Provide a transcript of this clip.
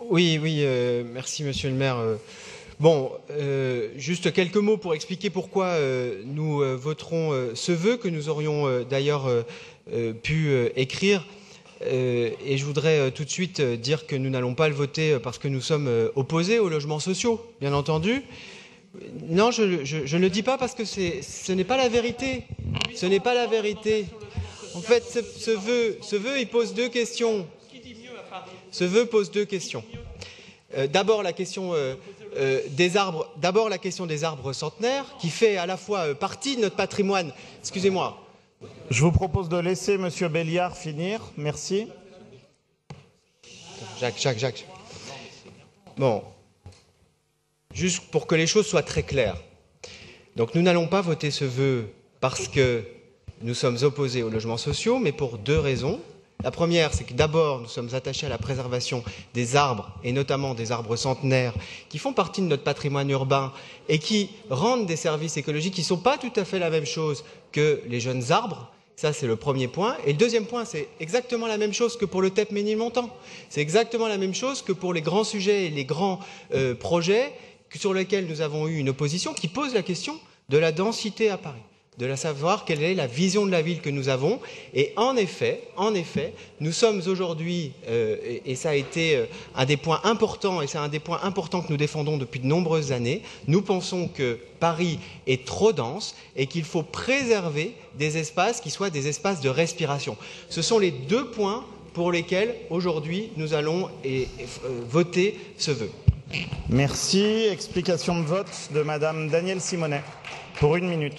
Oui, merci Monsieur le maire. Juste quelques mots pour expliquer pourquoi nous voterons ce vœu que nous aurions d'ailleurs pu écrire. Et je voudrais tout de suite dire que nous n'allons pas le voter parce que nous sommes opposés aux logements sociaux, bien entendu. Non, je ne le dis pas parce que ce n'est pas la vérité. Ce n'est pas la vérité. En fait, ce vœu, il pose deux questions. Ce vœu pose deux questions. D'abord la question des arbres. D'abord la question des arbres centenaires, qui fait à la fois partie de notre patrimoine. Excusez-moi. Je vous propose de laisser Monsieur Béliard finir. Merci. Jacques. Bon. Juste pour que les choses soient très claires. Donc nous n'allons pas voter ce vœu parce que nous sommes opposés aux logements sociaux, mais pour deux raisons. La première, c'est que d'abord, nous sommes attachés à la préservation des arbres, et notamment des arbres centenaires, qui font partie de notre patrimoine urbain et qui rendent des services écologiques qui ne sont pas tout à fait la même chose que les jeunes arbres. Ça, c'est le premier point. Et le deuxième point, c'est exactement la même chose que pour le TEP Ménilmontant. C'est exactement la même chose que pour les grands sujets et les grands projets sur lesquels nous avons eu une opposition qui pose la question de la densité à Paris, de savoir quelle est la vision de la ville que nous avons. Et en effet, nous sommes aujourd'hui, et ça a été un des points importants, et c'est un des points importants que nous défendons depuis de nombreuses années, nous pensons que Paris est trop dense et qu'il faut préserver des espaces qui soient des espaces de respiration. Ce sont les deux points pour lesquels aujourd'hui nous allons voter ce vœu. Merci. Explication de vote de Madame Danielle Simonet pour 1 minute.